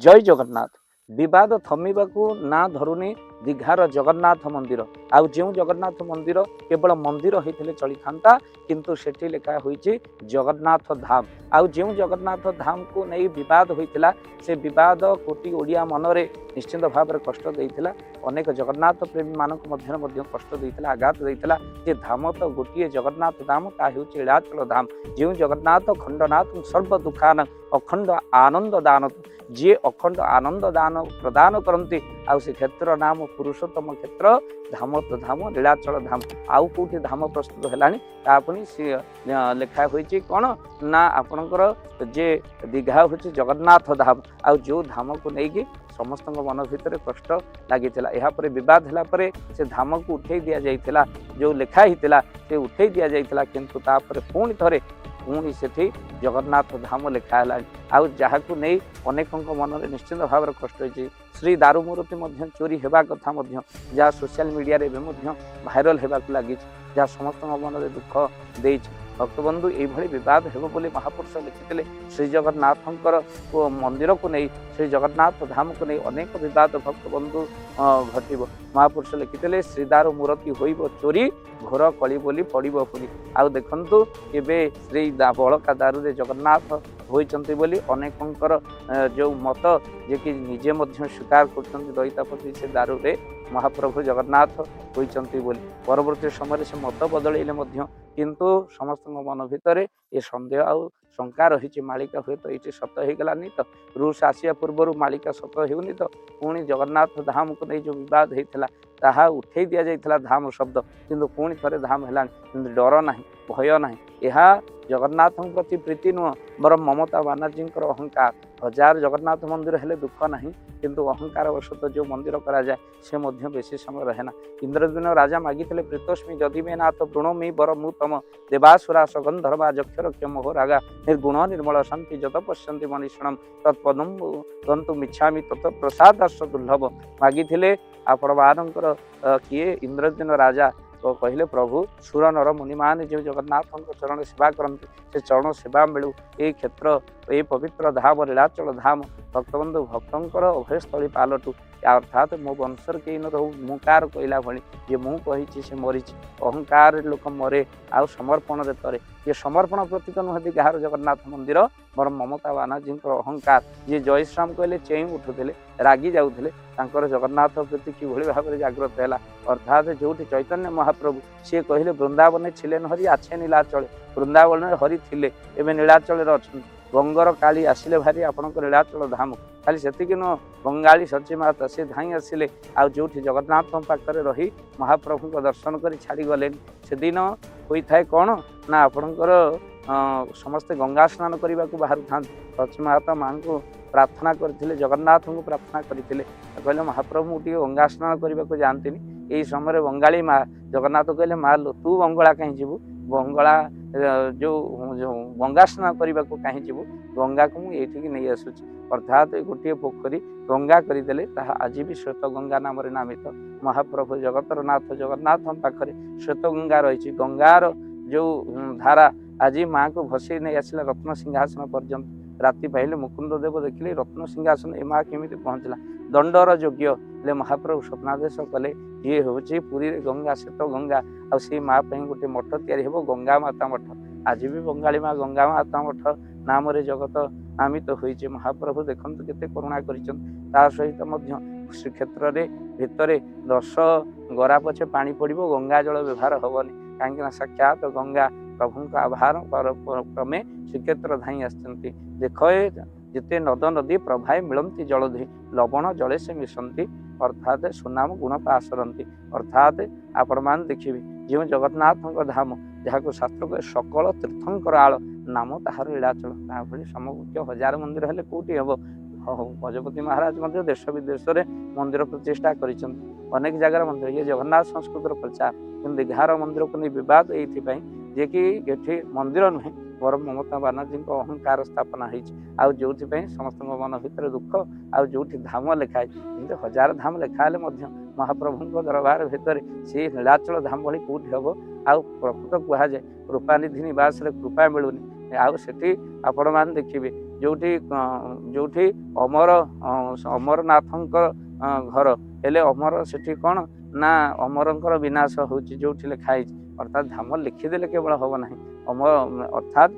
जय जगन्नाथ विवाद थमिबाकू ना धरुनी दीघार जगन्नाथ मंदिर आउ जो जगन्नाथ मंदिर केवल मंदिर होते चली था किंतु सेठी लिखा होईची जगन्नाथ धाम आउ जो जगन्नाथ धाम को नहीं विवाद होता से विवाद कोटी ओडिया मनरे निश्चित भाव में कष्ट देता अनेक जगन्नाथ प्रेमी मानक मध्य कष्ट देता आघात देता जे धाम तो गोटे जगन्नाथ धाम ता हूँ नीलाचल धाम जो जगन्नाथ खंडनाथ सर्व दुखान अखंड आनंद दान जी अखंड आनंद दान प्रदान करती आउ से क्षेत्र नाम पुरुषोत्तम क्षेत्र धाम तो धाम नीलाचल धाम आउ कौटी धाम प्रस्तुत है लिखा होती कौन ना आपणकर जे दीघा हूँ जगन्नाथ धाम आउ जो धाम को लेकिन समस्त मन भितर कष्ट लगी यापर बद है से धाम को उठे दि जाता जो लिखाही से उठे दि जाता किंतु तापर पुणी थे पुणी से जगन्नाथ धाम लिखाला आउ जहाँ को नहीं अनेक मन में निश्चित भाव में कष्ट होती श्री दारूमूर्ति चोरी होगा कथा जहाँ सोशल मीडिया रे भाइराल होगा लगी जहाँ समस्त मन में दुख दे भक्तबंधु ये बद हो महापुरुष लिखिते श्री जगन्नाथंकर मंदिर को नहीं श्री जगन्नाथ धाम को नहीं अनेक बद भक्तबंधु घट महापुरुष लिखिते श्रीदारू मूर्ति हो चोरी घोर कली बोली पड़ पुरी आउ देखु एवं श्री बड़का दारू जगन्नाथ होती बोली अनेकंकर जो मत जे कि निजे स्वीकार कर दैतापति से दारू रे महाप्रभु जगन्नाथ होती बोली परवर्ती समय से मत बदलैले किंतु समस्त मन भितर ये सन्देह आउ शंका रही मालिका हुए तो ये सत हो गलानी तो रूस आसिया पूर्व मालिका सत होनी तो पुणी जगन्नाथ धाम को नहीं जो बद होता ताहा उठे दि जाता धाम शब्द किंतु पुणी थे धाम है डर ना भय ना यह जगन्नाथ प्रति प्रीति नुह बर ममता बानार्जी अहंकार हजार जगन्नाथ मंदिर हेले दुख ना किंतु अहंकार वशत जो मंदिर करा जाए से बेसी समय रहे ना इंद्रद्युम्न राजा मागिले प्रीतोस्मी जदि मे नाथ वृणोमी बर मु तम देवासुरा सगंधर्वा जक्षर मोह रागा निर्गुण निर्मल शांति जत पश्यंती मनीषणम तत्पदम गंतुमिच्छामि तत प्रसादाश्च दुर्लभ मागिले आपण बारंकर किए इंद्रद्युम्न राजा तो कहले प्रभु सुर नर मुनि मान जो जगन्नाथ चरण सेवा करते से चरण सेवा मिलू ये क्षेत्र ये पवित्र धाम लीलाचल धाम भक्तबंधु भक्तर अभयस्थली पालटू अर्थात मो वंशर कई न रहू मुकार कहला भली जे मु कही से मरी अहंकार लोक मरे आउ समर्पण तरे ये समर्पण प्रतीक नुहति गार जगन्नाथ मंदिर मोर ममता बानार्जी अहंकार जी जय श्रीराम कहले चेई उठुले रागी जाऊे जगन्नाथ प्रति कि भाव में जागृत है अर्थात जो चैतन्य महाप्रभु सी कहले वृंदावन छिलेन हरि आछे नीलाचल वृंदावन हरि थिले एवं नीलाचल अच्छा गंगर काली आसिले भारी आपंकर नीलाचल धाम खाली से नुह बंगाली सची माता से धाई आसिले आ जो जगन्नाथ पाखे रही महाप्रभु को दर्शन कर छाड़ी गले से दिन होता है कौन ना आपणकर समस्ते गंगा स्नान करने को बाहर था सची माता माँ को प्रार्थना करते जगन्नाथ को प्रार्थना करते कहले महाप्रभु मुझे गंगा स्नान करने को जानती यही समय बंगाली माँ जगन्नाथ कहले माँ तू बंगला कहीं जीवु बंगला जो गंगा स्नान करने को कहीं जीवु गंगा को मुझे नहीं आसूँ अर्थात गोटे पोखरी गंगा करदे आज भी श्वेत गंगा नाम नामित महाप्रभु जगतर नाथ जगन्नाथ पाखे श्वेत गंगा रही गंगार जो धारा आज माँ को भसई नहीं आसला रत्न सिंहासन पर्यंत राति पाइले मुकुंद देव देखिले रत्न सिंहासन ए माँ केमी पहुँचला दंडर योग्य ले महाप्रभु स्वप्नादेश कले ये हूँ पुरी गंगा श्वेत गंगा आ माँ गोटे मठ या गंगा माता मठ आज भी बंगाली माँ गंगा माता मठ नाम जगत नामित होइछे महाप्रभु देखंतु केते करुणा करिछन सहित श्रीक्षेत्र भितर 10 गरा पछे पानी पड़ो गंगा जल व्यवहार हेनी कहीं साक्षात गंगा प्रभु का आभार क्रमे श्रीक्षेत्र धाई आसती देख जिते नद नदी प्रभाए मिलती जलधि लवण जले से मिशंती अर्थात सुनाम गुण पासरती अर्थात आपण मान देखिए जो जगन्नाथ धाम जहाँ को शास्त्र कहे सकल तीर्थंकर आल नाम ताहार लीलाचल भाई सममुख्य हजार मंदिर हेले कौटी हम गजपति महाराज देश विदेश में मंदिर प्रतिष्ठा अनेक जगार मंदिर ये जगन्नाथ संस्कृतर प्रचार कि दीघार मंदिर को नहीं बद ये कि ये मंदिर नुहे बर ममता बानार्जी अहंकार स्थापना हो जो समस्त मन भितर दुख आउ जो धाम लिखाए हजार धाम लिखाले महाप्रभु दरबार भितर से नीलाचल धाम भाई कौटी हम आउ प्रकृत कहुए रूपानिधि निवास कृपा मिलूनी आउ से आपण मैंने देखिए जोठी जोठी अमर अमरनाथंक घर हेले अमर सेठी कौन ना अमरंकर विनाश होची जोठी लिखाई अर्थात धाम लिखिदेले केवल हम ना अमर अर्थात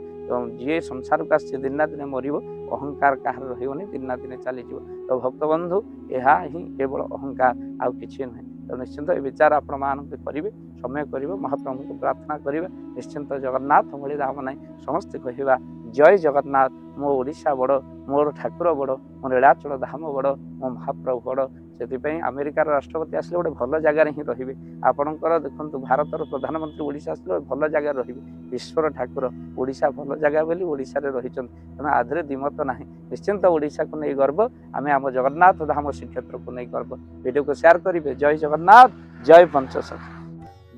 जी संसार को आस दिन ना दिन मर अहंकार कहार रही दिन ना दिन चली तो भक्त बंधु यह ही केवल अहंकार आउ कि ना तो निश्चिंत ये विचार आपण मान करेंगे समय कर महाप्रभु को प्रार्थना करेंगे निश्चिंत जगन्नाथ भली धाम ना समस्ते कहवा जय जगन्नाथ मो ओडिशा बड़ मोर ठाकुर बड़ मो नीलाचल धाम बड़ मो महाप्रभु बड़ से अमेरिकार राष्ट्रपति आसले गोटे भल जगार ही रे आपणकर देखो भारतर प्रधानमंत्री ओडिशा आसले भल जगार रे ईश्वर ठाकुर ओडिशा भल जगह बोली ओडिशा रही तेणु आधे दिमत ना निश्चिंत ओडिशा को नहीं गर्व आम आम जगन्नाथ धाम श्रीक्षेत्र को नहीं गर्व वीडियो को शेयर करेंगे जय जगन्नाथ जय पंचसखा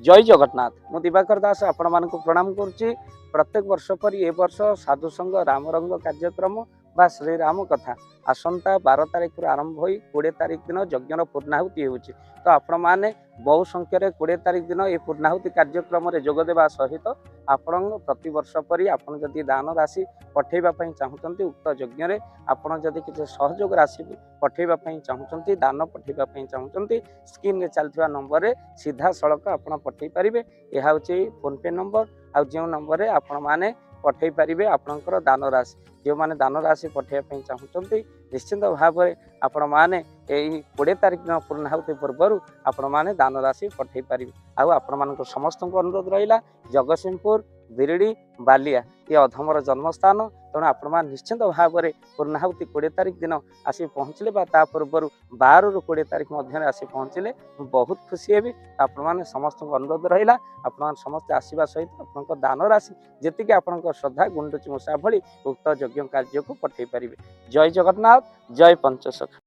जय जगन्नाथ मु दिवाकर दास आपण मानक प्रणाम करुच्ची प्रत्येक वर्ष पर ए वर्ष साधु संघ रामरंग कार्यक्रम बा श्रीराम कथा आसंता 12 तारिख आरंभ हो 20 तारिख दिन यज्ञ पूर्णाहुति होची तो आपण माने बहु संख्यार 20 तारिख दिन ये पूर्णाहुति कार्यक्रम रे जोगदेवा सहित आपण प्रति वर्ष पर आपण जदि दान राशि पठेबा पई चाहुचंती उक्त यज्ञ रे आपण जदि किछ सहयोग राशि पठेबा पई चाहुचंती दान पठेबा पई चाहुचंती स्क्रीन रे चलथिबा नंबर रे सीधा सड़क आपण पठेई परिबे एहा होची फोन पे नंबर आ जे नंबर रे आपण माने पठेई परिबे आपणकर दान राशि जो माने दान राशि पठेबा चाहूँगी निश्चिंत भाव में आपण मैंने यही 20 तारिख दिन पूर्णाहुति पूर्वर आपण मैंने दान राशि पठेई पारिबे आपण मानक समस्त अनुरोध रहा जगतसिंहपुर बिरड़ी बालिया ये अधमर जन्मस्थान तेणु आपण मैंने निश्चिंत भाव में पूर्णाहुति 20 तारिख दिन आसी पहुँचले पूर्वर 12 ରୁ 20 तारिख मध्य आसी पहुँचले बहुत खुशी हेबी आपण मैंने समस्त अनुरोध रहा आपण समस्त आसवा सहित आप दान राशि जी आपण श्रद्धा गुंडुची मूषा भली उक्त यज्ञ कार्य को पठेई पारिबे जय जगन्नाथ जय पंचसखा।